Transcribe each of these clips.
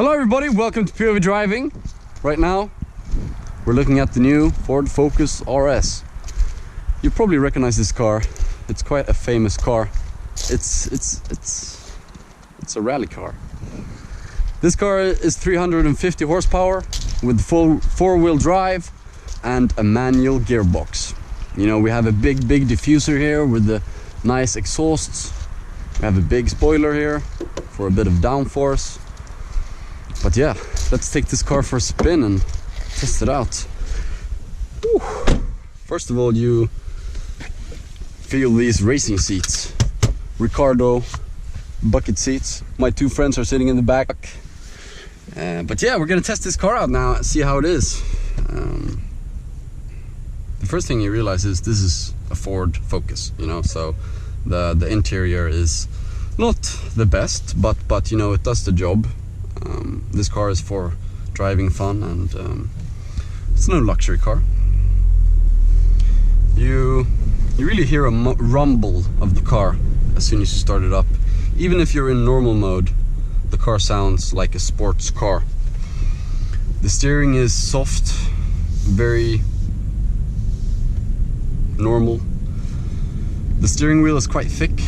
Hello everybody, welcome to POV Driving. Right now we're looking at the new Ford Focus RS. You probably recognize this car. It's quite a famous car. It's a rally car. This car is 350 horsepower with full four-wheel drive and a manual gearbox. You know, we have a big diffuser here with the nice exhausts. We have a big spoiler here for a bit of downforce. But yeah, let's take this car for a spin and test it out. Whew. First of all, you feel these racing seats. Ricardo bucket seats. My two friends are sitting in the back. But yeah, we're gonna test this car out now and see how it is. The first thing you realize is this is a Ford Focus, you know, so the interior is not the best, but you know, it does the job. This car is for driving fun, and it's no luxury car. You really hear a rumble of the car as soon as you start it up. Even if you're in normal mode, the car sounds like a sports car. The steering is soft, very normal. The steering wheel is quite thick.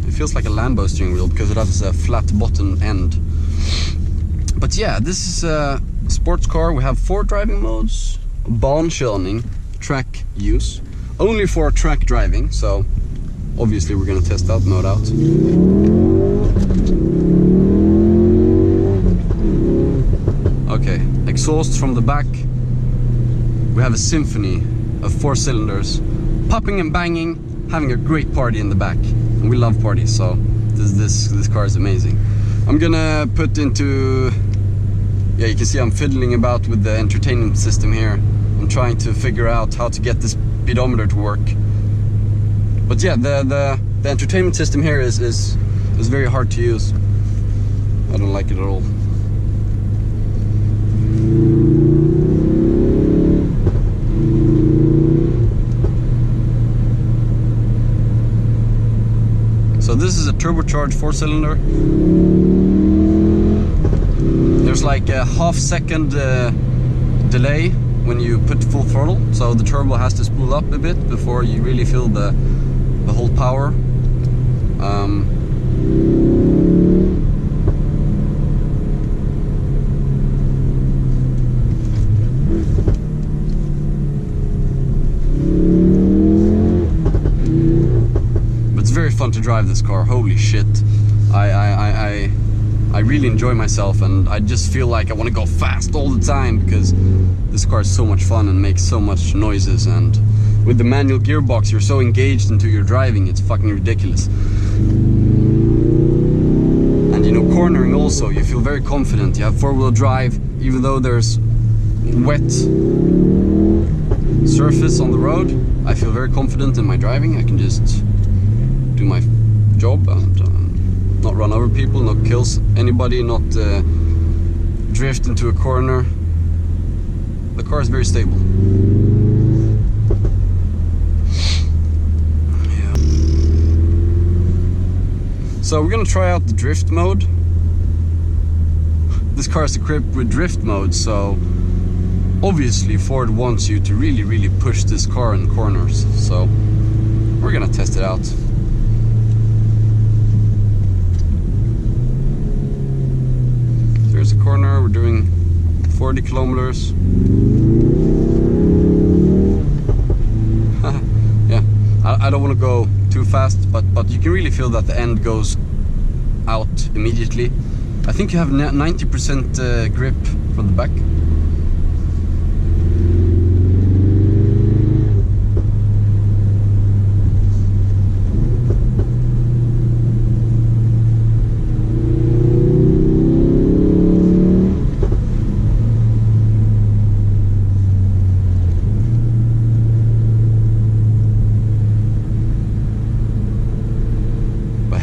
It feels like a Lambo steering wheel because it has a flat bottom end. But yeah, this is a sports car. We have 4 driving modes. Bankörning, track use. Only for track driving, so obviously we're gonna test that mode out. Okay, exhaust from the back. We have a symphony of 4 cylinders, popping and banging, having a great party in the back. And we love parties, so this car is amazing. I'm gonna put into, yeah, you can see I'm fiddling about with the entertainment system here. I'm trying to figure out how to get this speedometer to work. But yeah, the entertainment system here is very hard to use. I don't like it at all. So this is a turbocharged 4-cylinder. There's like a half-second delay when you put full throttle, so the turbo has to spool up a bit before you really feel the whole power. Very fun to drive this car. Holy shit, I really enjoy myself, and I just feel like I want to go fast all the time because this car is so much fun and makes so much noises. And with the manual gearbox, you're so engaged into your driving, it's fucking ridiculous. And you know, cornering also, you feel very confident. You have 4-wheel drive, even though there's wet surface on the road. I feel very confident in my driving. I can just do my job and not run over people, not kill anybody, not drift into a corner. The car is very stable. Yeah. So we're gonna try out the drift mode. This car is equipped with drift mode, so obviously Ford wants you to really push this car in corners. So we're gonna test it out. There's a corner, we're doing 40 kilometers. Yeah, I don't want to go too fast, but you can really feel that the end goes out immediately. I think you have 90% grip from the back.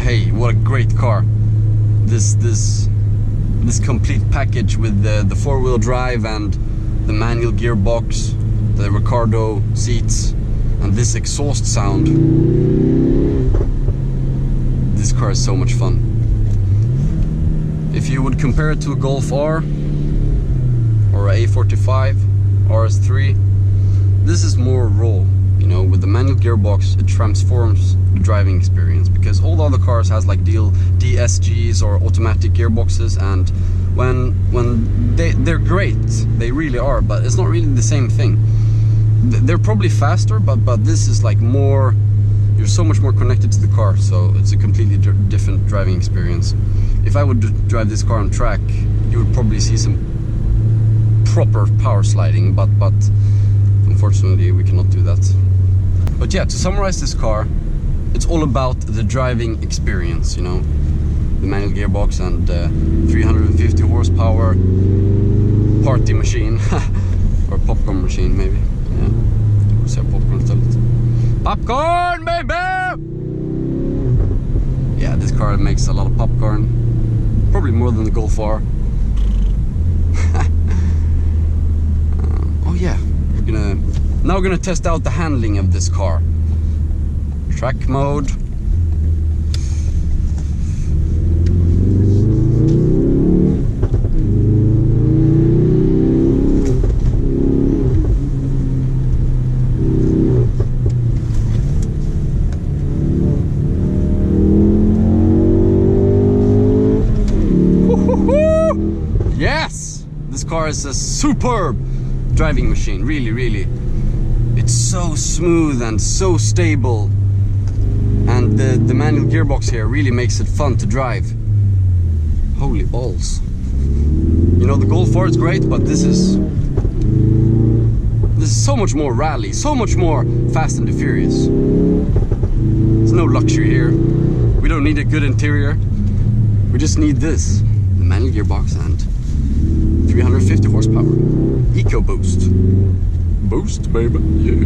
Hey, what a great car. This complete package with the 4-wheel drive and the manual gearbox, the Ricardo seats, and this exhaust sound. This car is so much fun. If you would compare it to a Golf R or a A45, RS3, this is more raw. You know, with the manual gearbox, it transforms the driving experience, because all the other cars has like DSGs or automatic gearboxes, and when they're great, they really are, but it's not really the same thing. They're probably faster, but this is like more, you're so much more connected to the car, so it's a completely different driving experience. If I would drive this car on track, you would probably see some proper power sliding, but unfortunately we cannot do that. But yeah, to summarize this car, it's all about the driving experience, you know, the manual gearbox and 350 horsepower party machine or popcorn machine maybe. Yeah, we'll say popcorn istället. Popcorn baby! Yeah, this car makes a lot of popcorn, probably more than the Golf R. Oh yeah, now we're gonna test out the handling of this car. Track mode. Yes! This car is a superb driving machine, really. It's so smooth and so stable, and the manual gearbox here really makes it fun to drive. Holy balls. You know, the Golf R is great, but this is so much more rally, so much more Fast and the Furious. There's no luxury here. We don't need a good interior. We just need this, the manual gearbox and 350 horsepower. EcoBoost. Boost, baby, yeah.